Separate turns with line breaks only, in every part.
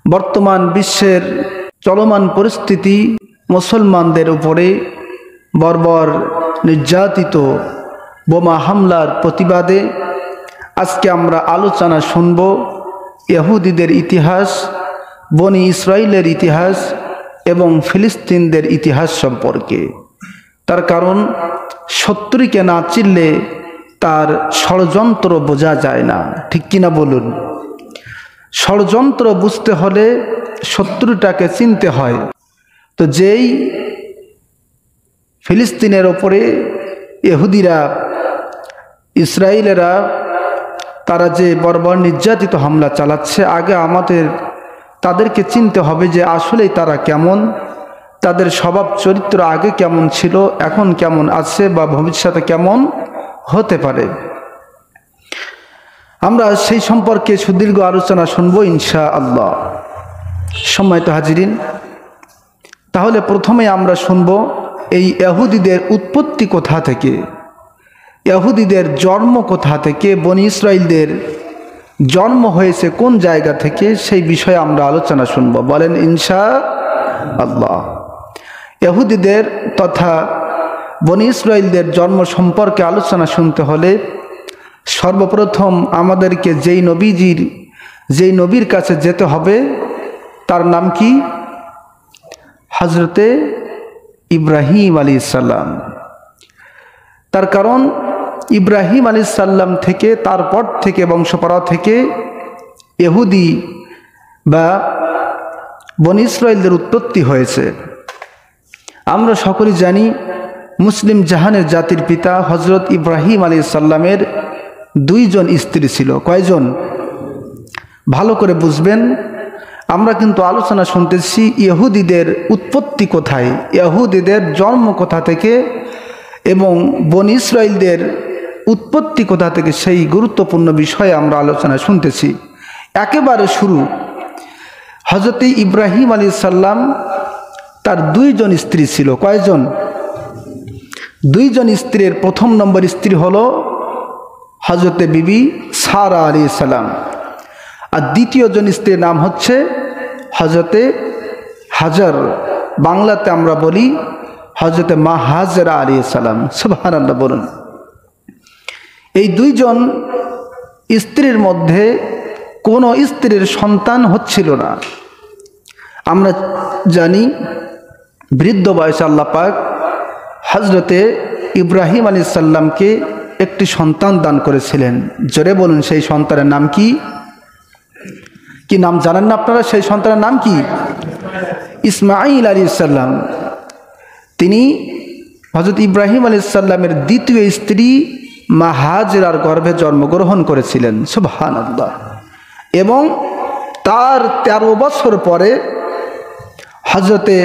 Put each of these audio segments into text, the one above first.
বর্তমান বিশ্বের চলমান পরিস্থিতি মুসলমানদের উপরে বর্বর নির্যাতিত বোমা হামলার প্রতিবাদে আজকে আমরা আলোচনা শুনব ইহুদিদের ইতিহাস, বনি ইসরাইলের ইতিহাস এবং ফিলিস্তিনদের ইতিহাস সম্পর্কে। তার কারণ শত্রুকে না চিনলে তার ষড়যন্ত্র বোঝা যায় না, ঠিক কিনা বলুন? ষড়যন্ত্র বুঝতে হলে শত্রুটাকে চিনতে হয়। তো যেই ফিলিস্তিনের ওপরে ইহুদিরা, ইসরায়েলেরা তারা যে বর্বর নির্যাতিত হামলা চালাচ্ছে, আগে আমাদের তাদেরকে চিনতে হবে যে আসলেই তারা কেমন, তাদের স্বভাব চরিত্র আগে কেমন ছিল, এখন কেমন আছে বা ভবিষ্যতে কেমন হতে পারে। আমরা সেই সম্পর্কে সুদীর্ঘ আলোচনা শুনবো ইনশাআল্লাহ। সম্মানিত হাজিরিন, তাহলে প্রথমে আমরা শুনব এই ইহুদিদের উৎপত্তি কোথা থেকে, ইহুদিদের জন্ম কোথা থেকে, বনি ইসরাইলদের জন্ম হয়েছে কোন জায়গা থেকে, সেই বিষয়ে আমরা আলোচনা শুনব। বলেন ইনশাআল্লাহ। ইহুদিদের তথা বনি ইসরাইলদের জন্ম সম্পর্কে আলোচনা শুনতে হলে সর্বপ্রথম আমাদেরকে যেই নবীর কাছে যেতে হবে, তার নাম কি? হযরতে ইব্রাহিম আলাইহিস সালাম। তার কারণ ইব্রাহিম আলাইহিস সালাম থেকে, তারপর থেকে বংশপরা থেকে ইহুদি বা বনি ইসরাইলদের উৎপত্তি হয়েছে। আমরা সকলেই জানি মুসলিম জাহানের জাতির পিতা হযরত ইব্রাহিম আলাইহিস সালামের দুইজন স্ত্রী ছিল। কয়জন? ভালো করে বুঝবেন। আমরা কিন্তু আলোচনা শুনতেছি ইহুদিদের উৎপত্তি কোথায়, ইহুদিদের জন্ম কোথা থেকে এবং বনি ইসরাইলদের উৎপত্তি কোথা থেকে, সেই গুরুত্বপূর্ণ বিষয়ে আমরা আলোচনা শুনতেছি। একেবারে শুরু, হযরত ইব্রাহিম আলাইহিস সালাম তার দুইজন স্ত্রী ছিল। কয়জন? দুইজন স্ত্রীর প্রথম নম্বর স্ত্রী হলো হযরতে বিবি সারা আলাইহিস সালাম, আর দ্বিতীয় জন স্ত্রীর নাম হচ্ছে হযরতে হাজার। বাংলাতে আমরা বলি হযরতে মা হাজরা আলাইহিস সালাম। সুবহানাল্লাহ বলুন। এই দুইজন স্ত্রীর মধ্যে কোনো স্ত্রীর সন্তান হচ্ছিল না। আমরা জানি বৃদ্ধ বয়সে আল্লাহ পাক হযরতে ইব্রাহিম আলাইহিস সালামকে একটি সন্তান দান করেছিলেন। জোরে বলুন, সেই সন্তানের নাম কি? কি নাম জানেন না আপনারা? সেই সন্তানের নাম কি? ইসমাঈল আলাইহিস সালাম। তিনি হযরত ইব্রাহিম আলাইহিস সালামের দ্বিতীয় স্ত্রী মা হাজরার গর্ভে জন্মগ্রহণ করেছিলেন। সুবহানাল্লাহ। এবং তার 13 বছর পরে হযরতে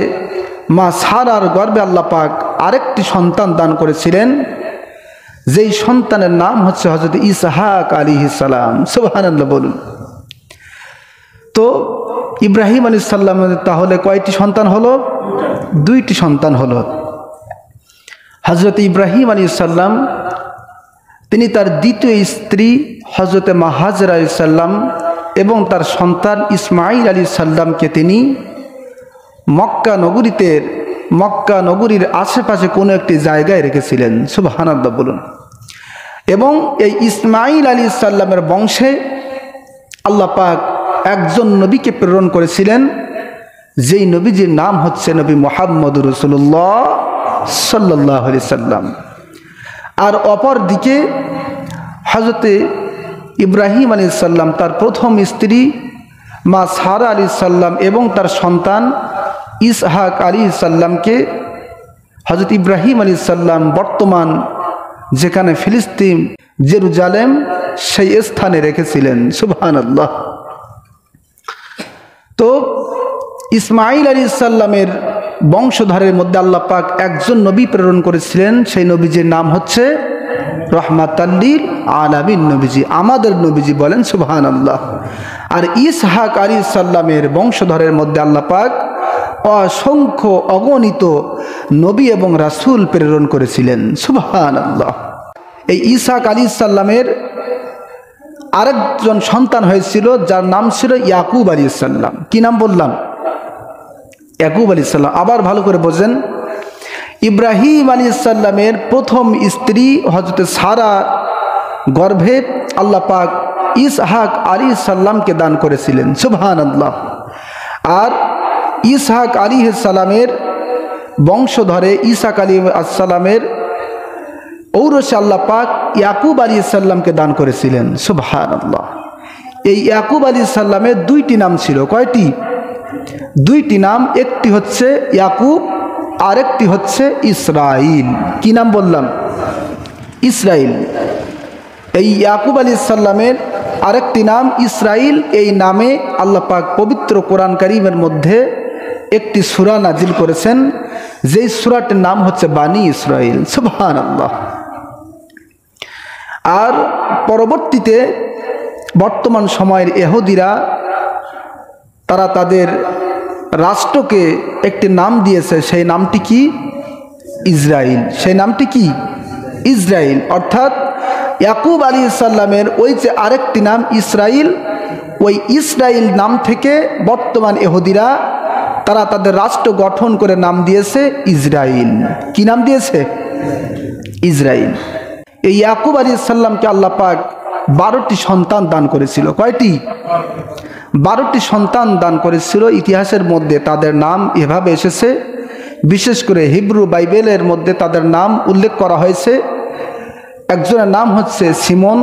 মা সারার গর্ভে আল্লাহ পাক আরেকটি সন্তান দান করেছিলেন, যেই সন্তানের নাম হচ্ছে হযরত ইসহাক আলাইহিস সালাম। সুবহানাল্লাহ বলুন। তো ইব্রাহিম আলাইহিস সালামের তাহলে কয়টি সন্তান হলো? দুইটি সন্তান হলো। হযরত ইব্রাহিম আলাইহিস সালাম তিনি তার দ্বিতীয় স্ত্রী হযরতে মা হাজরা আলাইহিস সালাম এবং তার সন্তান ইসমাঈল আলাইহিস সালামকে তিনি মক্কা নগরীর আশেপাশে কোনো একটি জায়গায় রেখেছিলেন। সুবহানাল্লাহ বলুন। এবং এই ইসমাঈল আলাইহিস সালামের বংশে আল্লাহ পাক একজন নবীকে প্রেরণ করেছিলেন, যেই নবীজির নাম হচ্ছে নবী মুহাম্মদুর রাসূলুল্লাহ সাল্লাল্লাহু আলাইহি সাল্লাম। আর অপর দিকে হযরতে ইব্রাহিম আলাইহিস সালাম তার প্রথম স্ত্রী মা সারা আলাইহিস সালাম এবং তার সন্তান ইসহাক আলাইহিস সালামকে হযরত ইব্রাহিম আলাইহিস সালাম বর্তমান যেখানে ফিলিস্তিন, জেরুজালেম, সেই স্থানে রেখেছিলেন। সুবহানাল্লাহ। তো ইসমাঈল আলাইহিস সালামের বংশধরের মধ্যে আল্লাহ পাক একজন নবী প্রেরণ করেছিলেন, সেই নবীজির নাম হচ্ছে রহমাতাল লিল আলামিন নবীজি, আমাদের নবীজি। বলেন সুবহানাল্লাহ। আর ইসহাক আলাইহিস সালামের বংশধরের মধ্যে আল্লাহ পাক অসংখ্য অগণিত নবী এবং রাসূল প্রেরণ করেছিলেন। সুবহানাল্লাহ। এই ইসহাক আলাইহিস সালামের আরেকজন সন্তান হয়েছিল যার নাম ছিল ইয়াকুব আলাইহিস সালাম। কি নাম বললাম? ইয়াকুব আলাইহিস সালাম। আবার ভালো করে বোঝেন, ইব্রাহিম আলাইহিস সালামের প্রথম স্ত্রী হযরত সারা গর্ভে আল্লাহ পাক ইসহাক আলাইহিস সালামকে দান করেছিলেন। সুবহানাল্লাহ। আর ইসহাক আলাইহিস সালামের বংশধরে ইসহাক আলাইহিস সালামের ঔরসে আল্লাহ পাক ইয়াকুব আলাইহিস সালামকে দান করেছিলেন। সুবহানাল্লাহ। এই ইয়াকুব আলাইহিস সালামের দুইটি নাম ছিল। কয়টি? দুইটি নাম। একটি হচ্ছে ইয়াকুব, আরেকটি হচ্ছে ইসরাইল। কি নাম বললাম? ইসরাইল। এই ইয়াকুব আলাইহিস সালামের আরেকটি নাম ইসরাইল। এই নামে আল্লাহ পাক পবিত্র কোরআন কারীমের মধ্যে একটি সূরা নাজিল করেছেন, যেই সূরাটির নাম হচ্ছে বানী ইসরাইল। সুবহানাল্লাহ। আর পরবর্তীতে বর্তমান সময়ের ইহুদিরা তারা তাদের রাষ্ট্রকে একটি নাম দিয়েছে, সেই নামটি কি? ইসরাইল। সেই নামটি কি? ইসরাইল। অর্থাৎ ইয়াকুব আলাইহিস সালামের ওই যে আরেকটি নাম ইসরাইল, ওই ইসরাইল নাম থেকে বর্তমান ইহুদিরা তারা তাদের রাষ্ট্র গঠন করে নাম দিয়েছে ইসরাইল। কি নাম দিয়েছে? ইসরাইল। এই ইয়াকুব আলাইহিস সালামকে আল্লাহ পাক 12টি সন্তান দান করেছিল। কয়টি? 12টি সন্তান দান করেছিল। ইতিহাসের মধ্যে তাদের নাম এভাবে এসেছে, বিশেষ করে হিব্রু বাইবেলের মধ্যে তাদের নাম উল্লেখ করা হয়েছে। একজনের নাম হচ্ছে সিমন,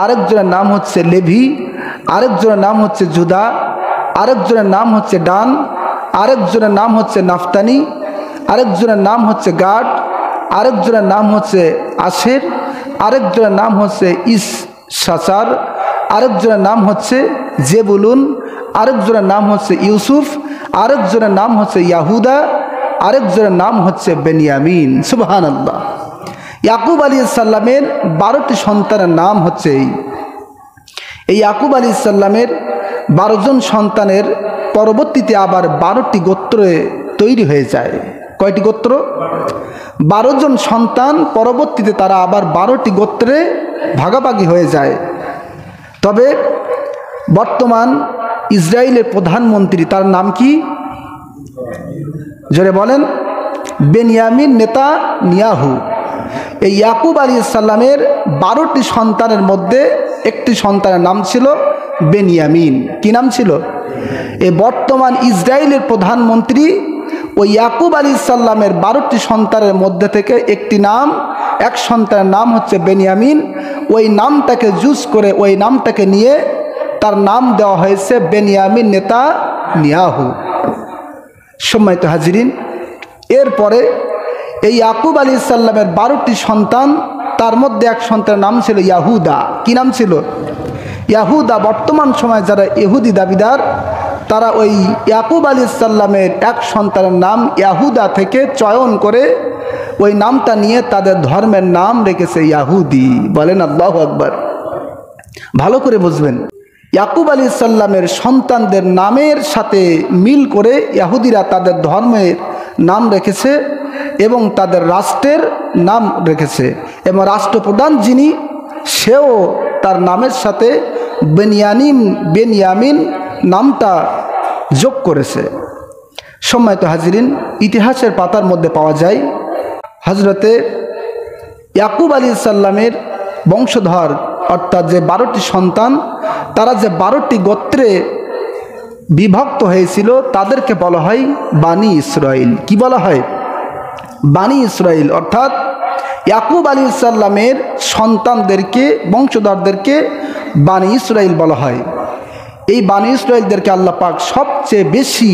আরেকজনের নাম হচ্ছে লেভি, আরেকজনের নাম হচ্ছে জুদা, আরেকজনের নাম হচ্ছে ডান, আরেকজনের নাম হচ্ছে নাফতানি, আরেকজনের নাম হচ্ছে গাড, আরেকজনের নাম হচ্ছে আশের, আরেকজনের নাম হচ্ছে ইসসাচার, আরেকজনের নাম হচ্ছে জেবুলুন, আরেকজনের নাম হচ্ছে ইউসুফ, আরেকজনের নাম হচ্ছে ইয়াহুদা, আরেকজনের নাম হচ্ছে বেনিয়ামিন। সুবহানাল্লাহ। ইয়াকুব আলাইহিস সালামের 12টি সন্তানের নাম হচ্ছে এই ইয়াকুব আলাইহিস সালামের 12 জন সন্তানের পরবর্তীতে আবার 12টি গোত্রে তৈরি হয়ে যায়। কয়টি গোত্র? 12 জন সন্তান, পরবর্তীতে তারা আবার 12টি গোত্রে ভাগাভাগি হয়ে যায়। তবে বর্তমান ইসরায়েলের প্রধানমন্ত্রী, তার নাম কি? জোরে বলেন। Benjamin Netanyahu. এই ইয়াকুব আলাইহিস সালামের 12টি সন্তানের মধ্যে একটি সন্তানের নাম ছিল বেনিয়ামিন। কি নাম ছিল? এই বর্তমান ইসরায়েলের প্রধানমন্ত্রী ওই ইয়াকুব আলাইহিস সালামের 12টি সন্তানের মধ্যে থেকে একটি নাম, এক সন্তানের নাম হচ্ছে বেনিয়ামিন। ওই নামটাকে জুজ করে, ওই নামটাকে নিয়ে তার নাম দেওয়া হয়েছে বেনিয়ামিন নেতানিয়াহু। সম্মানিত হাজিরিন, এরপরে এই ইয়াকুব আলাইহিস সালামের 12টি সন্তান, তার মধ্যে এক সন্তানের নাম ছিল ইয়াহুদা। কি নাম ছিল? ইয়াহুদা। বর্তমান সময়ে যারা ইহুদি দাবিদার, তারা ওই ইয়াকুব আলাইহিস সালামের এক সন্তানের নাম ইয়াহুদা থেকে চয়ন করে ওই নামটা নিয়ে তাদের ধর্মের নাম রেখেছে ইয়াহুদি। বলেন আল্লাহু আকবার। ভালো করে বুঝবেন, ইয়াকুব আলাইহিস সালামের সন্তানদের নামের সাথে মিল করে ইহুদিরা তাদের ধর্মের নাম রেখেছে এবং তাদের রাষ্ট্রের নাম রেখেছে, এবং রাষ্ট্রপ্রধান যিনি, সেও তার নামের সাথে বেনিয়ামিন নামটা যোগ করেছে। সম্মানিত হাজিরিন, ইতিহাসের পাতার মধ্যে পাওয়া যায় হযরতে ইয়াকুব আলাইহিস সালামের বংশধর, অর্থাৎ যে 12টি সন্তান, তারা যে 12টি গোত্রে বিভক্ত হয়েছিল তাদেরকে বলা হয় বানী ইসরাইল। কি বলা হয়? বানী ইসরাইল। অর্থাৎ ইয়াকুব আলাইহিস সালামের সন্তানদেরকে, বংশধরদেরকে বানী ইসরাইল বলা হয়। এই বানী ইসরাইলদেরকে আল্লাহ পাক সবচেয়ে বেশি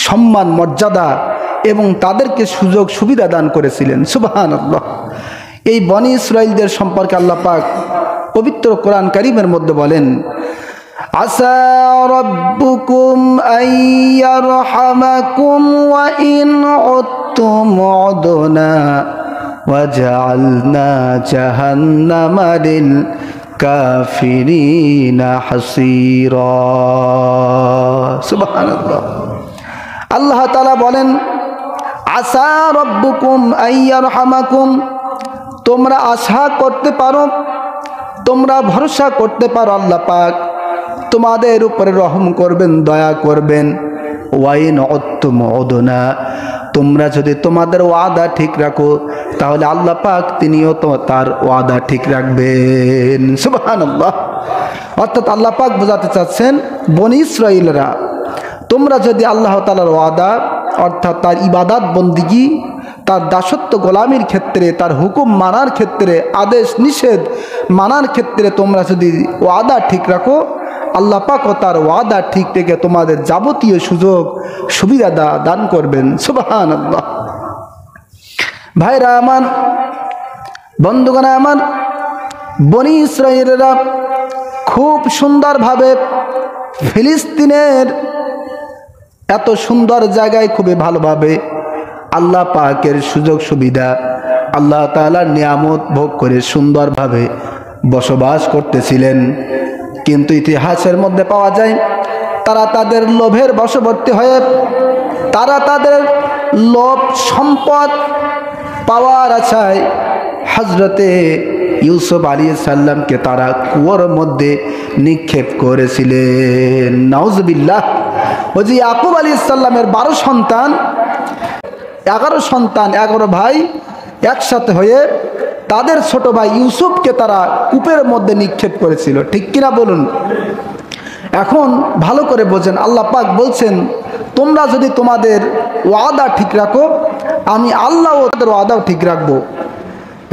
সম্মান, মর্যাদা এবং তাদেরকে সুযোগ সুবিধা দান করেছিলেন। সুবহানাল্লাহ। এই বনী ইসরাইলদের সম্পর্কে আল্লাহ পাক পবিত্র কোরআন কারীমের মধ্যে বলেন, আসা রাব্বুকুম আইয়ারহামাকুম ওয়া ইন উততুম উদনা ওয়াজআলনা জাহান্নামা লিল কাফিরিনা হাসীরা। সুবহানাল্লাহ। আল্লাহ তাআলা বলেন, আসা রাব্বুকুম আইয়ারহামাকুম, তোমরা আশা করতে পারো তোমরা ভরসা করতে পারো আল্লাহ পাক তোমাদের উপরে রহম করবেন, দয়া করবেন। ওয়াইন অত্তুম অদনা, তোমরা যদি তোমাদের ওয়াদা ঠিক রাখো তাহলে আল্লাহ পাক তিনিও তো তার ওয়াদা ঠিক রাখবেন। সুবহানাল্লাহ। অর্থাৎ আল্লাহ পাক বোঝাতে চাচ্ছেন, বনি ইসরাইলরা তোমরা যদি আল্লাহ তাআলার ওয়াদা অর্থাৎ তার ইবাদত বন্দিগি, তার দাসত্ব গোলামির ক্ষেত্রে, তার হুকুম মানার ক্ষেত্রে, আদেশ নিষেধ মানার ক্ষেত্রে তোমরা যদি ওয়াদা ঠিক রাখো, আল্লাহ পাক ও তার ওয়াদা ঠিক রেখে তোমাদের যাবতীয় সুযোগ সুবিধা দান করবেন। সুবহানাল্লাহ। ভাইরা আমার, বন্ধুগণ আমার, বনি ইসরাইলেরা খুব সুন্দরভাবে ফিলিস্তিনের এত সুন্দর জায়গায় খুবই ভালোভাবে আল্লাহ পাকের সুযোগ সুবিধা, আল্লাহ তাআলার নিয়ামত ভোগ করে সুন্দরভাবে বসবাস করতেছিলেন। কিন্তু ইতিহাসের মধ্যে পাওয়া যায় তারা তাদের লোভের বশবর্তী হয়ে, তারা তাদের লোভ সম্পদ পাওয়ার আশায় হযরতে ইউসুফ আলাইহিস সালামকে তারা কুয়োর মধ্যে নিক্ষেপ করেছিলেন। নাউজুবিল্লাহ। ওই যে ইয়াকুব আলাইহিস সালামের 12 সন্তান, 11 ভাই একসাথে হয়ে তাদের ছোট ভাই ইউসুফকে তারা কূপের মধ্যে নিক্ষেপ করেছিল। ঠিক কিনা বলুন? এখন ভালো করে বোঝেন, আল্লাহ পাক বলছেন তোমরা যদি তোমাদের ওয়াদা ঠিক রাখো, আমি আল্লাহ ওদের ওয়াদাও ঠিক রাখবো।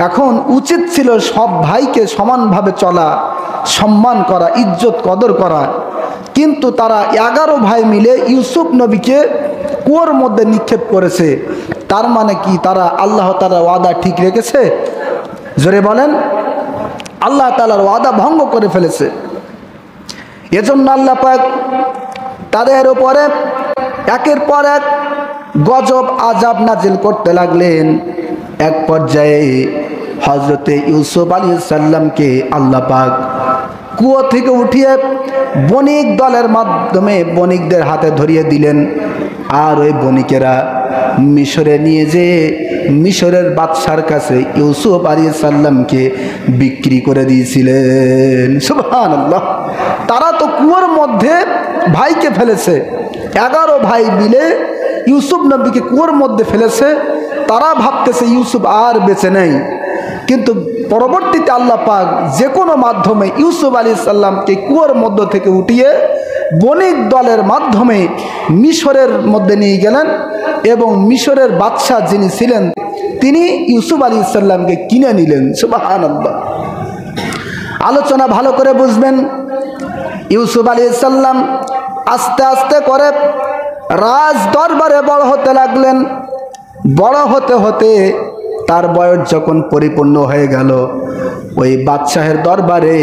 এখন উচিত ছিল সব ভাইকে সমানভাবে চলা, সম্মান করা, ইজ্জত কদর করা, কিন্তু তারা 11 ভাই মিলে ইউসুফ নবীকে কুয়োর মধ্যে নিক্ষেপ করেছে। তার মানে কি তারা আল্লাহ তাআলার ওয়াদা ঠিক রেখেছে? জোরে বলেন। আল্লাহ তাআলার ওয়াদা ভঙ্গ করে ফেলেছে। এজন্য আল্লাহ পাক তাদের উপরে একের পর এক গজব আযাব নাজিল করতে লাগলেন। এক পর্যায়ে হযরতে ইউসুফ আলাইহিস সালামকে আল্লাহ পাক কুয়ো থেকে উঠিয়ে বণিক দলের মাধ্যমে বণিকদের হাতে ধরিয়ে দিলেন। আর ওই বণিকেরা মিশরে নিয়ে যেয়ে মিশরের বাদশার কাছে ইউসুফ আলাইহিস সালামকে বিক্রি করে দিয়েছিলেন। সুবহানাল্লাহ। তারা তো কুয়োর মধ্যে ভাইকে ফেলেছে, 11 ভাই মিলে ইউসুফ নবীকে কুয়োর মধ্যে ফেলেছে। তারা ভাবতেছে ইউসুফ আর বেঁচে নেই, কিন্তু পরবর্তীতে আল্লাহ পাক যে কোনো মাধ্যমে ইউসুফ আলাইহিস সালামকে কুয়োর মধ্য থেকে উঠিয়ে বণিক দলের মাধ্যমে মিশরের মধ্যে নিয়ে গেলেন এবং মিশরের বাদশা যিনি ছিলেন তিনি ইউসুফ আলাইহিস সালামকে কিনে নিলেন। সুবহানাল্লাহ। আলোচনা ভালো করে বুঝবেন। ইউসুফ আলাইহিস সালাম আস্তে আস্তে করে রাজ দরবারে বড় হতে লাগলেন। বড় হতে হতে তার বয়স যখন পরিপূর্ণ হয়ে গেল, ওই বাদশাহের দরবারে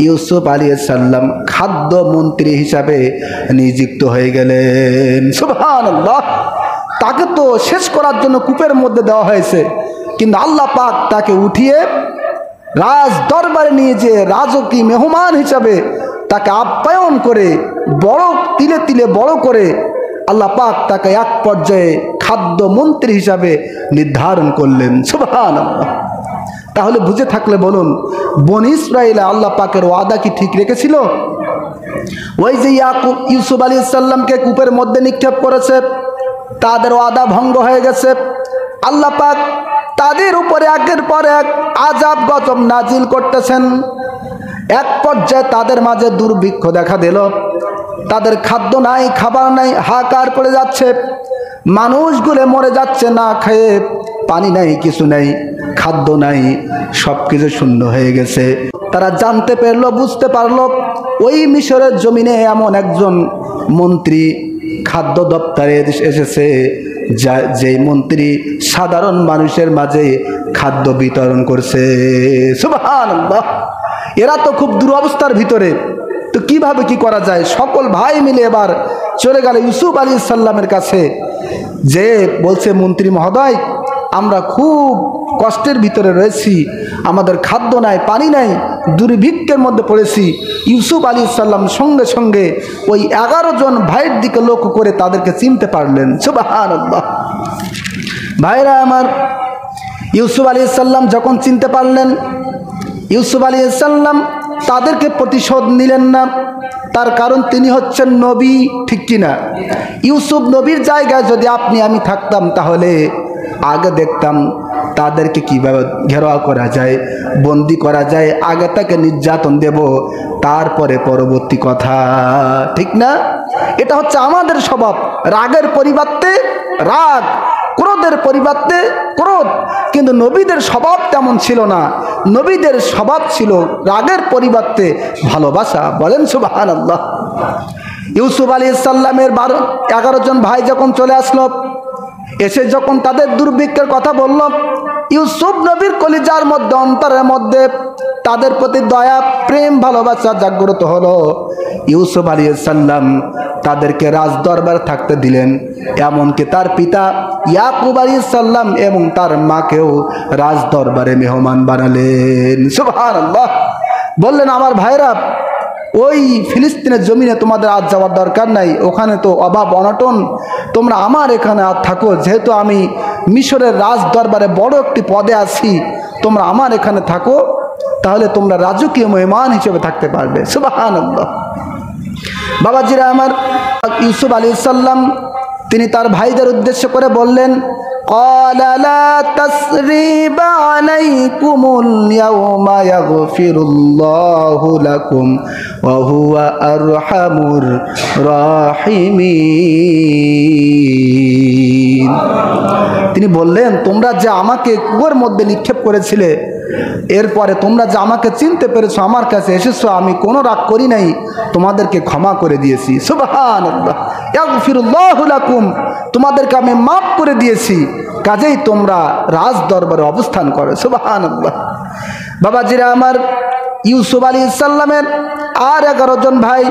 ইউসুফ আলাইহিস সালাম খাদ্য মন্ত্রী হিসাবে নিযুক্ত হয়ে গেলেন। সুবহানাল্লাহ। তাকে তো শেষ করার জন্য কূপের মধ্যে দেওয়া হয়েছে, কিন্তু আল্লাহ পাক তাকে উঠিয়ে রাজ দরবারে নিয়ে যে রাজকীয় মেহমান হিসাবে তাকে আপ্যায়ন করে বড় তিলে তিলে বড় করে আল্লাহ পাক তাকে এক পর্যায়ে খাদ্য মন্ত্রী হিসাবে নির্ধারণ করলেন। সুবহানাল্লাহ। তাহলে বুঝে থাকলে বলুন, বনি ইসরাইল আল্লাহ পাকের ওয়াদা কি ঠিক রেখেছিল? ওই যে ইউসুফ আলাইহিস সালামকে কূপের মধ্যে নিক্ষেপ করেছে, তাদের ওয়াদা ভঙ্গ হয়ে গেছে। আল্লাহ পাক তাদের উপরে একের পর এক আযাব গজব নাজিল করতেছেন। এক পর্যায়ে তাদের মাঝে দুর্ভিক্ষ দেখা দিল। তাদের খাদ্য নাই, খাবার নাই, হাহাকার পড়ে যাচ্ছে। মানুষগুলো মরে যাচ্ছে না খেয়ে, পানি নাই, কিছু নাই, খাদ্য নাই, সব কিছু শূন্য হয়ে গেছে। তারা জানতে পারলো, বুঝতে পারলো ওই মিশরের জমিনে এমন একজন মন্ত্রী খাদ্য দপ্তরে এসেছে, যে মন্ত্রী সাধারণ মানুষের মাঝে খাদ্য বিতরণ করছে। সুবহানাল্লাহ। এরা তো খুব দুরবস্থার ভিতরে, তো কিভাবে কি করা যায়? সকল ভাই মিলে এবার চলে গেল ইউসুফ আলাইহিস সালামের কাছে, যে বলছে মন্ত্রী মহোদয়, আমরা খুব কষ্টের ভিতরে রয়েছি, আমাদের খাদ্য নাই, পানি নাই, দুর্ভিক্ষের মধ্যে পড়েছি। ইউসুফ আলাইহিস সালাম সঙ্গে সঙ্গে ওই 11 জন ভাইয়ের দিকে লক্ষ্য করে তাদেরকে চিনতে পারলেন। সুবহানাল্লাহ। ভাইরা আমার, ইউসুফ আলাইহিস সালাম যখন চিনতে পারলেন, ইউসুফ আলাইহিস সালাম তাদেরকে প্রতিশোধ নিলেন না, তার কারণ তিনি হচ্ছেন নবী, ঠিক কিনা? ইউসুফ নবীর জায়গায় যদি আপনি আমি থাকতাম তাহলে আগে দেখতাম তাদেরকে কিভাবে ঘেরাও করা যায়, বন্দি করা যায়, আগে তাকে নির্যাতন দেব, তারপরে পরবর্তী কথা, ঠিক না? এটা হচ্ছে আমাদের স্বভাব, রাগের পরিবর্তে রাগ, ক্রোধের পরিবর্তে ক্রোধ। কিন্তু নবীদের স্বভাব তেমন ছিল না, নবীদের স্বভাব ছিল রাগের পরিবর্তে ভালোবাসা। বলেন সুবহানাল্লাহ। ইউসুফ আলাইহিস সালামের 11 জন ভাই যখন চলে আসলো, এসে যখন তাদের দুর্ভিক্ষের কথা বলল, ইউসুফ নবীর কলিজার মধ্যে, অন্তরের মধ্যে তাদের প্রতি দয়া, প্রেম, ভালোবাসা জাগ্রত হলো। ইউসুফ আলাইহিস সালাম তাদেরকে রাজ দরবারে থাকতে দিলেন, এমনকি তার পিতা ইয়াকুব আলাইহিস সালাম এবং তার মাকেও রাজ দরবারে মেহমান বানালেন। সুবহানাল্লাহ। বললেন, আমার ভাইরা, ওই ফিলিস্তিনের জমিনে তোমাদের আজ যাওয়ার দরকার নাই, ওখানে তো অভাব অনটন, তোমরা আমার এখানে আর থাকো, যেহেতু আমি মিশরের রাজ দরবারে বড় একটি পদে আছি, তোমরা আমার এখানে থাকো, তাহলে তোমরা রাজকীয় মেহমান হিসেবে থাকতে পারবে। সুবহানাল্লাহ। বাবাজিরা আমার, ইউসুফ আলাইহিস সালাম তিনি তার ভাইদের উদ্দেশ্য করে বললেন, ক্বালা লা তাসরিবা আলাইকুমুল ইয়াওমা ইয়াগফিরুল্লাহু লাকুম ওয়া হুয়া আরহামুর রাহিমিন। তিনি বললেন, তোমরা যে আমাকে কুয়োর মধ্যে নিক্ষেপ করেছিলে, এরপরে তোমরা যে আমাকে চিনতে পেরেছো, আমার কাছে এসেছো, আমি কোনো রাগ করি নাই, তোমাদেরকে ক্ষমা করে দিয়েছি। সুবহানাল্লাহ। ইয়াগফিরুল্লাহু লাকুম, তোমাদেরকে আমি মাফ করে দিয়েছি, কাজেই তোমরা রাজ দরবারে অবস্থান করো। সুবহানাল্লাহ। বাবাজিরা আমার, ইউসুফ আলাইহিস সালামের আর 11 জন ভাই,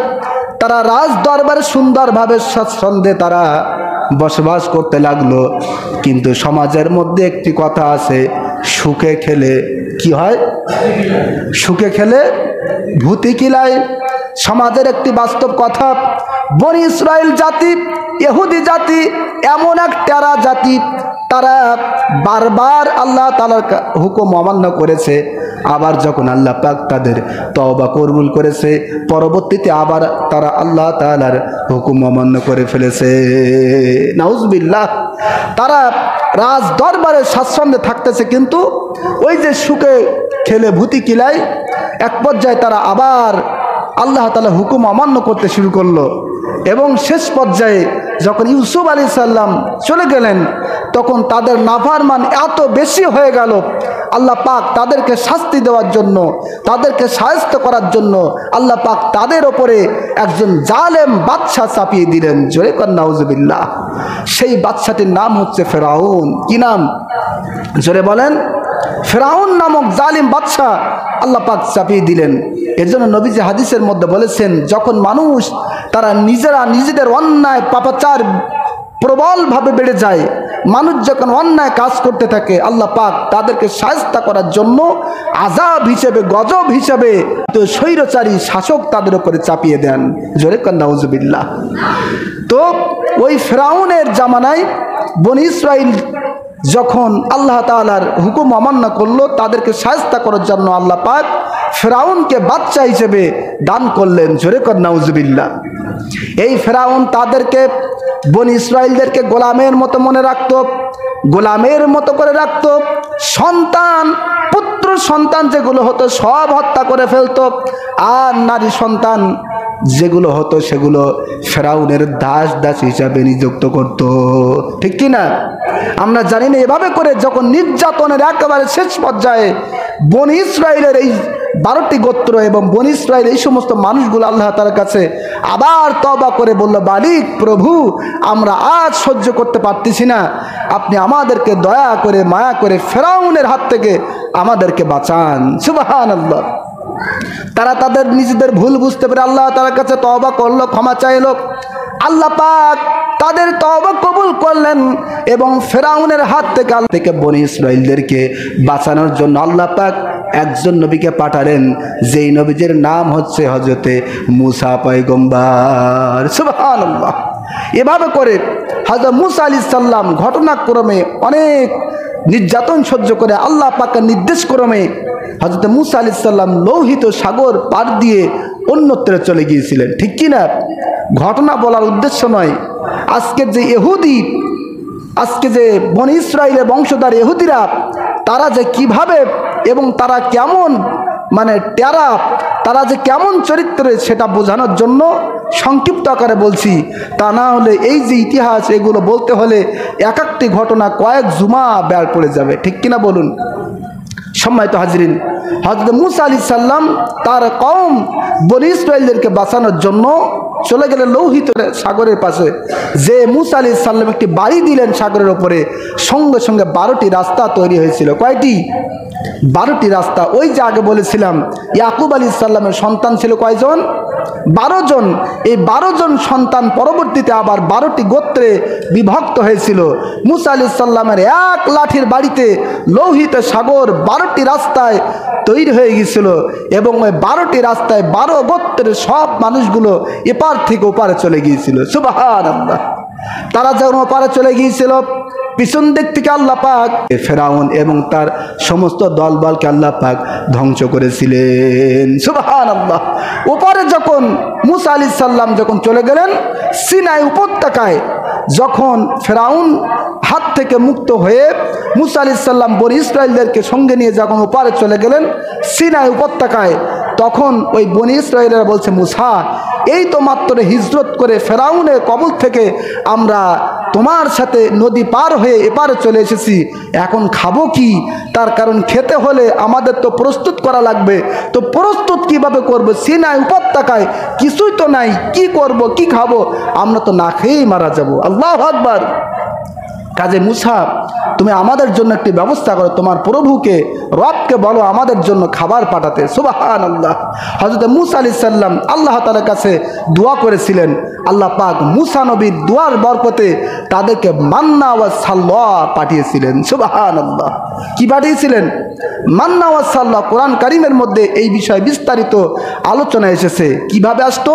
তারা রাজ দরবারে সুন্দরভাবে স্বাচ্ছন্দ্যে তারা বসবাস করতে লাগলো। কিন্তু সমাজের মধ্যে একটি কথা আছে, সুখে খেলে কি হয়? সুখে খেলে ভূতি কিলায়। সমাজের একটি বাস্তব কথা, বনি ইসরাইল জাতি, ইহুদি জাতি এমন এক টেরা জাতি, তারা বারবার আল্লাহ তাআলার হুকুম অমান্য করেছে, আবার যখন আল্লাহ পাক তাদের তওবা কবুল করেছে, পরবর্তীতে আবার তারা আল্লাহ তাআলার হুকুম অমান্য করে ফেলেছে। নাউজুবিল্লাহ। তারা রাজ দরবারে স্বাচ্ছন্দ্যে থাকতেছে, কিন্তু ওই যে সুখে খেলে ভূতি কিলায়, এক পর্যায়ে তারা আবার আল্লাহ তাআলা হুকুম অমান্য করতে শুরু করলো। এবং শেষ পর্যায়ে যখন ইউসুফ আলাইহিস সালাম চলে গেলেন, তখন তাদের নাফরমান এত বেশি হয়ে গেল, আল্লাহ পাক তাদেরকে শাস্তি দেওয়ার জন্য, তাদেরকে শায়েস্তা করার জন্য আল্লাহ পাক তাদের ওপরে একজন জালেম বাদশা চাপিয়ে দিলেন। জোরে কর নাউজুবিল্লাহ। সেই বাদশাটির নাম হচ্ছে ফেরাউন। কি নাম? জোরে বলেন। ফেরাউন নামক জালিম বাদশা আল্লাহ পাক চাপিয়ে দিলেন। এর জন্য নবীজি হাদিসের মধ্যে বলেছেন, যখন মানুষ তারা নিজেরা নিজেদের অন্যায় পাপাচার প্রবলভাবে বেড়ে যায়, মানুষ যখন অন্যায় কাজ করতে থাকে, আল্লাহ পাক তাদেরকে শায়েস্তা করার জন্য আযাব হিসেবে, গজব হিসেবে তো স্বৈরচারী শাসক তাদের উপরে চাপিয়ে দেন। জোরে কর নাউজুবিল্লাহ। তো ওই ফেরাউনের জামানায় বনি ইসরাইল যখন আল্লাহ তাআলার হুকুম অমান্য করলো, তাদেরকে শায়েস্তা করার জন্য আল্লাহ পাক ফেরাউনকে বাদশা হিসেবে দান করলেন। জোরে কর নাউজুবিল্লাহ। এই ফেরাউন তাদেরকে, বনি ইসরাইলদেরকে গোলামের মতো মনে রাখতো, গোলামের মতো করে রাখতো। সন্তান, পুত্র সন্তান যেগুলো হতো সব হত্যা করে ফেলতো, আর নারী সন্তান যেগুলো হতো সেগুলো ফেরাউনের দাস দাস হিসাবে নিযুক্ত করত। ঠিক কি না? আমরা জানি না, এভাবে করে যখন নির্যাতনের একেবারে শেষ পর্যায়ে বনি ইসরাইলের এই 12টি গোত্র এবং বনি ইসরাইল এই সমস্ত মানুষগুলো আল্লাহ তাআলার কাছে আবার তওবা করে বলল, মালিক প্রভু, আমরা আজ সহ্য করতে পারতেছি না, আপনি আমাদেরকে দয়া করে মায়া করে ফেরাউনের হাত থেকে আমাদেরকে বাঁচান। সুবহানাল্লাহ। তারা তাদের নিজেদের ভুল বুঝতে পেরে আল্লাহ তাআলার কাছে তওবা করলো, ক্ষমা চাইলো। আল্লাহ পাক তাদের তওবা কবুল করলেন এবং ফেরাউনের হাত থেকে বনি ইসরাইলদেরকে বাঁচানোর জন্য আল্লাহ পাক একজন নবীকে পাঠালেন, যেই নবীর নাম হচ্ছে হযরতে মুসা পয়গম্বর। সুবহানাল্লাহ। এভাবে করে হযরত মুসা আলাইহিস সালাম ঘটনাক্রমে অনেক নির্যাতন সহ্য করে আল্লাহ পাকের নির্দেশক্রমে হযরত মুসা আলাইহিস সালাম লোহিত সাগর পার দিয়ে অন্যত্রে চলে গিয়েছিলেন, ঠিক কি না? ঘটনা বলার উদ্দেশ্য নয়, আজকের যে ইহুদি, আজকে যে বনি ইসরাইলের বংশধর ইহুদিরা, তারা যে কিভাবে এবং তারা কেমন মানে টেরা, তারা যে কেমন চরিত্রে, সেটা বোঝানোর জন্য সংক্ষিপ্ত আকারে বলছি। তা না হলে এই যে ইতিহাস, এগুলো বলতে হলে এক একটি ঘটনা কয়েক জুমা বের পড়ে যাবে, ঠিক কিনা বলুন? সম্মানিত হাজরিন, হযরত মুসা আলাইহিস সালাম তার কওম বনি ইসরাইলদেরকে বাঁচানোর জন্য চলে গেলেন লোহিত সাগরের পাশে। যে মুসা আলাইহিস সালাম একটি বাড়ি দিলেন সাগরের ওপরে, সঙ্গে সঙ্গে 12টি রাস্তা তৈরি হয়েছিল। কয়টি? 12টি রাস্তা। ওই যে আগে বলেছিলাম ইয়াকুব আলাইহিস সালামের সন্তান ছিল কয়জন? 12 জন। এই 12 জন সন্তান পরবর্তীতে আবার 12টি গোত্রে বিভক্ত হয়েছিল। মুসা আলাইহিস সালামের এক লাঠির বাড়িতে লোহিত সাগর 12টি রাস্তায় তৈরি হয়ে গিয়েছিল, এবং ওই 12টি রাস্তায় 12 গোত্রের সব মানুষগুলো এপার থেকে ওপারে চলে গিয়েছিল। সুবহানাল্লাহ। তারা যখন ওপারে চলে গিয়েছিল, পিছন দিক থেকে আল্লাহ পাক ফেরাউন এবং তার সমস্ত দলবলকে আল্লাহ পাক ধ্বংস করেছিলেন। সুবহানাল্লাহ। ওপারে যখন মুসা আলাইহিস সালাম যখন চলে গেলেন, সিনাই উপত্যকায় যখন ফেরাউন হাত থেকে মুক্ত হয়ে মুসা আলাইহিস সালাম বনি ইসরাইলদেরকে সঙ্গে নিয়ে যখন ওপারে চলে গেলেন সিনাই উপত্যকায়, তখন ওই বনি ইসরাইলরা বলছে, মুসা, এই তো মাত্র হিজরত করে ফেরাউনের কবল থেকে আমরা তোমার সাথে নদী পার হয়ে এপারে চলে এসেছি, এখন খাবো কি? তার কারণ খেতে হলে আমাদের তো প্রস্তুত করা লাগবে। তো প্রস্তুত কিভাবে করব? সিনাই উপত্যকায় কিছুই তো নাই, কি করব, কি খাবো? আমরা তো না খেয়েই মারা যাব। আল্লাহু আকবার। কাজে মুসা, তুমি আমাদের জন্য একটি ব্যবস্থা করো, তোমার প্রভুকে, রবকে বলো আমাদের জন্য খাবার পাঠাতে। সুবহানাল্লাহ। হযরত মুসা আলাইহিস সালাম আল্লাহ তাআলার কাছে দোয়া করেছিলেন। আল্লাহ পাক মুসা নবীর দোয়ার বরকতে তাদেরকে মান্না ওয়া সালওয়া পাঠিয়েছিলেন। সুবহানাল্লাহ। কি পাঠিয়েছিলেন? মান্না ওয়া সালওয়া। কোরআন কারীমের মধ্যে এই বিষয়ে বিস্তারিত আলোচনা এসেছে। কিভাবে আসতো?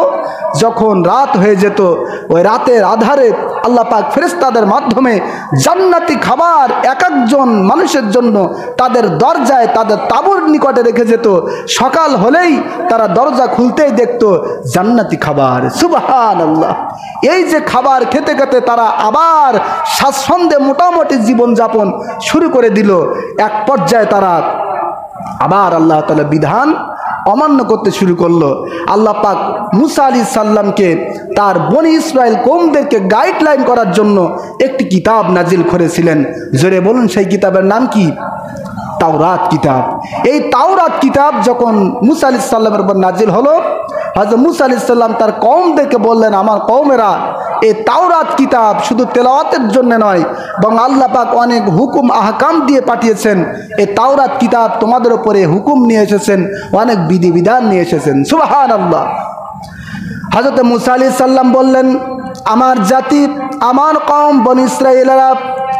যখন রাত হয়ে যেত, ওই রাতের আধারে আল্লাহ পাক ফেরেশতাদের মাধ্যমে জান্নাতি খাবার এক একজন মানুষের জন্য তাদের দরজায়, তাদের তাঁবুর নিকটে রেখে যেত। সকাল হলেই তারা দরজা খুলতেই দেখতো জান্নাতি খাবার। সুবহানাল্লাহ। এই যে খাবার খেতে খেতে তারা আবার স্বাচ্ছন্দ্যে মোটামুটি জীবনযাপন শুরু করে দিল। এক পর্যায়ে তারা আবার আল্লাহ তাআলা বিধান অমান্য করতে শুরু করলো। আল্লাহ পাক মুসা আলাইহিস সালামকে তার বনি ইসরাইল কওমদেরকে গাইডলাইন করার জন্য একটি কিতাব নাজিল করেছিলেন। জোরে বলুন, সেই কিতাবের নাম কি? তাওরাত কিতাব। এই তাওরাত কিতাব যখন মুসা আলাইহিস সালামের উপর নাজিল হলো, হযরত মুসা আলাইহিস সালাম তার কওমদেরকে বললেন, আমার কওমেরা, এই তাওরাত কিতাব শুধু তেলাওয়াতের জন্য নয়, বরং আল্লাহ পাক অনেক হুকুম আহকাম দিয়ে পাঠিয়েছেন। এই তাওরাত কিতাব তোমাদের উপরে হুকুম নিয়ে এসেছেন, অনেক বিধিবিধান নিয়ে এসেছেন। সুবহানাল্লাহ। হযরত মুসা আলাইহিস সালাম বললেন, আমার জাতি, আমার কওম বনি ইসরাইলেরা,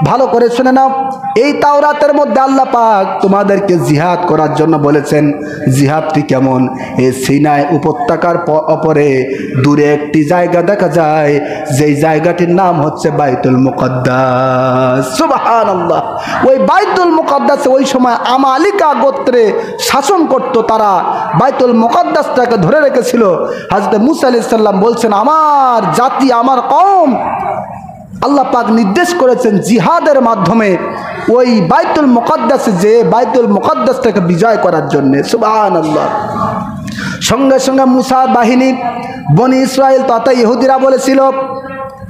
ভালো করে শুনে নাও, এই তাওরাতের মধ্যে আল্লাহ পাক তোমাদেরকে জিহাদ করার জন্য বলেছেন। জিহাদটি কেমন? এই সিনাই উপত্যকার অপরে দূরে একটি জায়গা দেখা যায়, যেই জায়গাটির নাম হচ্ছে বাইতুল মুকদ্দাস। সুবহানাল্লাহ। ওই বাইতুল মুকদ্দাসে ওই সময় আমালিকা গোত্রে শাসন করত, তারা বাইতুল মুকদ্দাসটাকে ধরে রেখেছিল। হযরত মুসা আলাইহিস সালাম বলছেন, আমার জাতি, আমার কওম, আল্লাহ পাক নির্দেশ করেছেন জিহাদের মাধ্যমে ওই বাইতুল মুকদ্দাসে যে বাইতুল মুকদ্দাসটাকে বিজয় করার জন্য। সুবহানাল্লাহ। সঙ্গে সঙ্গে মুসার বাহিনী বনি ইসরাইল তথা ইহুদিরা বলেছিল,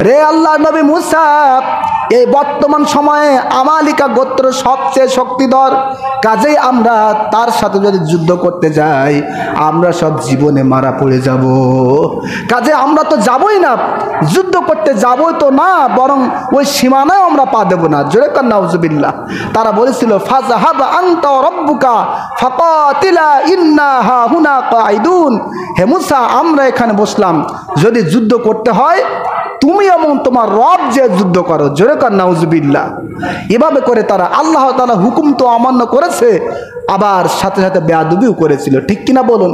রে আল্লাহ নবী মুসা, এই বর্তমান সময়ে আমালিকা গোত্র সবচেয়ে শক্তিধর, কাজেই আমরা তার সাথে যদি যুদ্ধ করতে যাই আমরা সব জীবনে মারা পড়ে যাব। কাজে আমরা তো যাবই না, যুদ্ধ করতে যাবই তো না, বরং ওই সীমানায় আমরা পা দেব না। জোরে কান নাউজুবিল্লাহ। তারা বলেছিল, ফাযহাব আনতা ওয়া রাব্বুকা ফাকাতিলা ইন্না হাহুনা কাঈদুন। হে মুসা, আমরা এখানে বসলাম, যদি যুদ্ধ করতে হয় তুমি এবং তোমার রব যে যুদ্ধ করো। জোরে কান নাউজুবিল্লাহ। এভাবে করে তারা আল্লাহ তাআলা হুকুম তো অমান্য করেছে, আবার সাথে সাথে বেয়াদবিও করেছিল, ঠিক কিনা বলুন?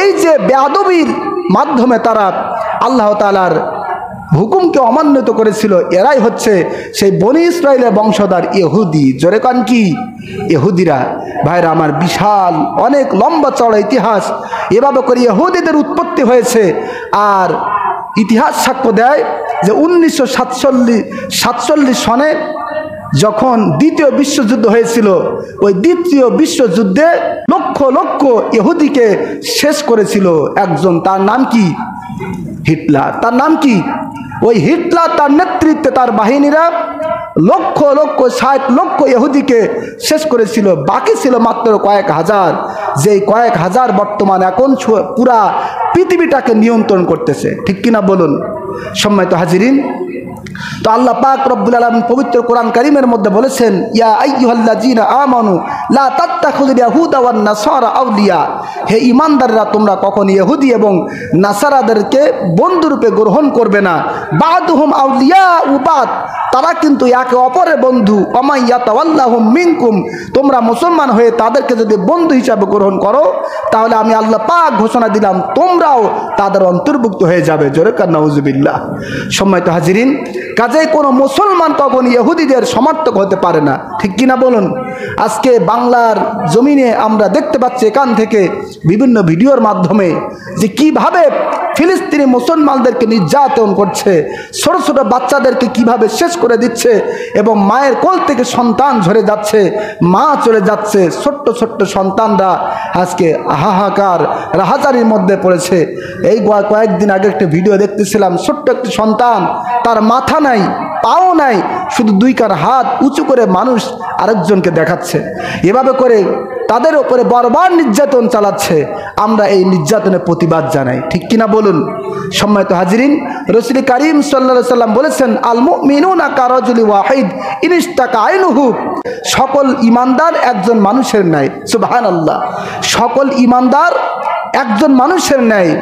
এই যে বেয়াদবির মাধ্যমে তারা আল্লাহ তাআলার হুকুমকে অমান্যত করেছিল, এরাই হচ্ছে সেই বনি ইসরায়েলের বংশধর ইহুদি। জোরে কান কি? ইহুদিরা। ভাইরা আমার, বিশাল অনেক লম্বা চড়া ইতিহাস। এভাবে করে ইহুদিদের উৎপত্তি হয়েছে। আর ইতিহাস সাক্ষ্য দেয় যে 1947 সনে যখন দ্বিতীয় বিশ্বযুদ্ধ হয়েছিল, ওই দ্বিতীয় বিশ্বযুদ্ধে লক্ষ লক্ষ ইহুদিকে শেষ করেছিল একজন, তার নাম কি? হিটলার। তার নাম কি? ওই হিটলার তার নেতৃত্বে তার বাহিনীরা লক্ষ লক্ষ 60 লক্ষ ইহুদিকে শেষ করেছিল। বাকি ছিল মাত্র কয়েক হাজার, যেই কয়েক হাজার বর্তমান এখন পুরা পৃথিবীটাকে নিয়ন্ত্রণ করতেছে। ঠিক কিনা বলুন? সম্মানিত হাজিরিন, তো আল্লাহ পাক রব্বুল আলামিন পবিত্র কোরআন কারীমের মধ্যে বলেছেন, ইয়া আইয়ুহাল্লাযীনা আমানু লা তাত্তাখিযুল ইয়াহুদা ওয়ান নাসারা আউলিয়া, হে ঈমানদাররা, তোমরা কখনো ইহুদি এবং নাসারাদেরকে বন্ধুরূপে গ্রহণ করবে না। বাদুহুম আউলিয়া উবাদ, তারা কিন্তু একে অপরের বন্ধু। ওয়া ইয়াতাওয়াল্লাহুম মিনকুম, তোমরা মুসলমান হয়ে তাদেরকে যদি বন্ধু হিসাবে গ্রহণ করো, তাহলে আমি আল্লাহ পাক ঘোষণা দিলাম তোমরাও তাদের অন্তর্ভুক্ত হয়ে যাবে। জোরে কান নাউজুবিল্লাহ। সম্মানিত হাজিরিন, কাজেই কোনো মুসলমান কখনো ইহুদিদের সমর্থক হতে পারে না। ঠিক কিনা বলুন? আজকে বাংলার জমিনে আমরা দেখতে পাচ্ছি এখান থেকে বিভিন্ন ভিডিওর মাধ্যমে যে কিভাবে ফিলিস্তিনি মুসলমানদেরকে নির্যাতন করছে, ছোট ছোট বাচ্চাদেরকে কিভাবে শেষ করে দিচ্ছে, এবং মায়ের কোল থেকে সন্তান ঝরে যাচ্ছে, মা চলে যাচ্ছে, ছোট্ট ছোট্ট সন্তানরা আজকে হাহাকার রাহাজারির মধ্যে পড়েছে। এই কয়েকদিন আগে একটা ভিডিও দেখতেছিলাম, ছোট্ট একটি সন্তান, তার মাথা নাই, পাও নাই, শুধু দুই কার হাত উঁচু করে মানুষ আরেকজনকে দেখাচ্ছে। এভাবে করে তাদের উপরে বারবার নির্যাতন চালাচ্ছে। আমরা এই নির্যাতনের প্রতিবাদ জানাই। ঠিক কিনা বলুন? সম্মানিত হাজিরিন, রাসূল কারীম সাল্লাল্লাহু আলাইহি সাল্লাম বলেছেন, আল মুমিনুনা কারাজুলি ওয়াহিদ ইনিস্তাকা আইনুহু, সকল ঈমানদার একজন মানুষের ন্যায়। সুবহানাল্লাহ। সকল ঈমানদার একজন মানুষের ন্যায়।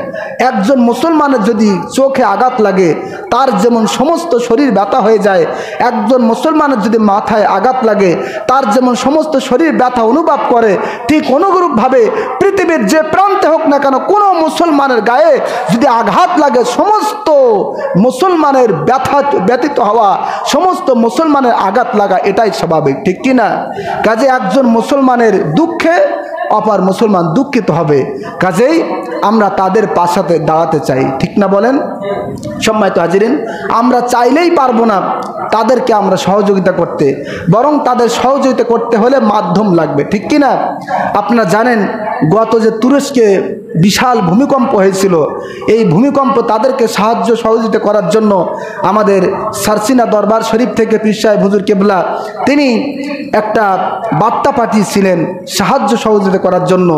একজন মুসলমানের যদি চোখে আঘাত লাগে, তার যেমন সমস্ত শরীর ব্যথা হয়ে যায়, একজন মুসলমানের যদি মাথায় আঘাত লাগে, তার যেমন সমস্ত শরীর ব্যথা অনুভব করে, ঠিক অনুরূপভাবে পৃথিবীর যে প্রান্তে হোক না কেন, কোনো মুসলমানের গায়ে যদি আঘাত লাগে, সমস্ত মুসলমানের ব্যথিত হওয়া, সমস্ত মুসলমানের আঘাত লাগা, এটাই স্বাভাবিক। ঠিক কিনা? কাজে একজন মুসলমানের দুঃখে অপর মুসলমান দুঃখিত হবে। কাজেই আমরা তাদের পাশে দাঁড়াতে চাই। ঠিক না বলেন? সম্মানিত হাজিরিন, আমরা চাইলেই পারবো না তাদেরকে আমরা সহযোগিতা করতে, বরং তাদের সহযোগিতা করতে হলে মাধ্যম লাগবে। ঠিক কিনা? আপনারা জানেন গত যে তুরস্কে বিশাল ভূমিকম্প হয়েছিল, এই ভূমিকম্প তাদেরকে সাহায্য সহযোগিতা করার জন্য আমাদের সারসিনা দরবার শরীফ থেকে পীর সাহেব হুজুর কেবলা তিনি একটা বার্তা পাঠিয়েছিলেন সাহায্য সহযোগিতা করার জন্য।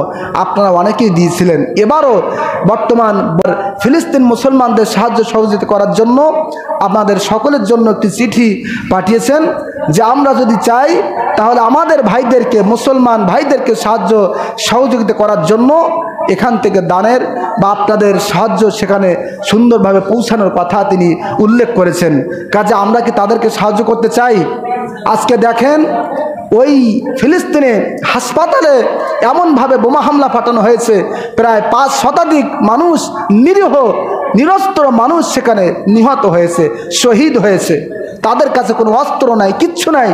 আপনারা অনেকেই দিয়েছিলেন। এবারও বর্তমান ফিলিস্তিন মুসলমানদের সাহায্য সহযোগিতা করার জন্য আমাদের সকলের জন্য একটি চিঠি পাঠিয়েছেন যে আমরা যদি চাই তাহলে আমাদের ভাইদেরকে, মুসলমান ভাইদেরকে সাহায্য সহযোগিতা করার জন্য এখান থেকে দানের বা আপনাদের সাহায্য সেখানে সুন্দরভাবে পৌঁছানোর কথা তিনি উল্লেখ করেছেন। কাজে আমরা কি তাদেরকে সাহায্য করতে চাই? আজকে দেখেন ওই ফিলিস্তিনে হাসপাতালে এমনভাবে বোমা হামলা পাঠানো হয়েছে, প্রায় 5 শতাধিক মানুষ, নিরীহ নিরস্ত্র মানুষ সেখানে নিহত হয়েছে, শহীদ হয়েছে। তাদের কাছে কোনো অস্ত্র নাই, কিচ্ছু নাই।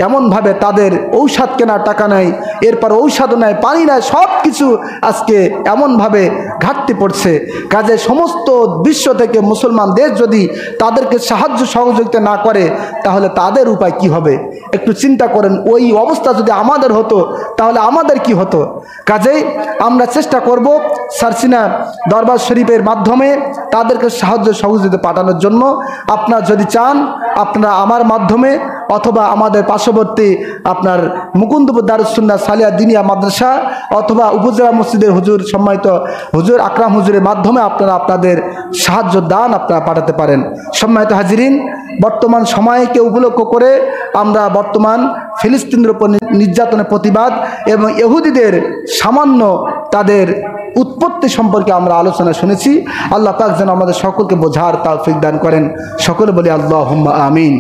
এমনভাবে তাদের ঔষধ কেনার টাকা নাই, এরপর ঔষধও নাই, পানি নাই, সব কিছু আজকে এমনভাবে ঘাটতি পড়ছে। কাজে সমস্ত বিশ্ব থেকে মুসলমান দেশ যদি তাদেরকে সাহায্য সহযোগিতা না করে, তাহলে তাদের উপায় কি হবে? একটু চিন্তা করেন, ওই অবস্থা যদি আমাদের হতো তাহলে আমাদের কি হতো? কাজেই আমরা চেষ্টা করব সারসিনা দরবার শরীফের মাধ্যমে তাদেরকে সাহায্য সহযোগিতা পাঠানোর জন্য। আপনারা যদি চান, আপনারা আমার মাধ্যমে অথবা আমাদের পার্শ্ববর্তী আপনার মুকুন্দপুর দারুস সুন্নাহ সালিয়া দিনিয়া মাদ্রাসা অথবা উপজেলা মসজিদের হুজুর, সম্মানিত হুজুর আকরাম হুজুরের মাধ্যমে আপনারা আপনাদের সাহায্য দান আপনারা পাঠাতে পারেন। সম্মানিত হাজিরিন, বর্তমান সময়কে উপলক্ষ করে আমরা বর্তমান ফিলিস্তিনের উপর নির্যাতনের প্রতিবাদ এবং ইহুদিদের সামান্য তাদের উৎপত্তি সম্পর্কে আমরা আলোচনা শুনেছি। আল্লাহ পাক যেন আমাদের সকলকে বোঝার তৌফিক দান করেন। সকলে বলি আল্লাহুম্মা আমিন।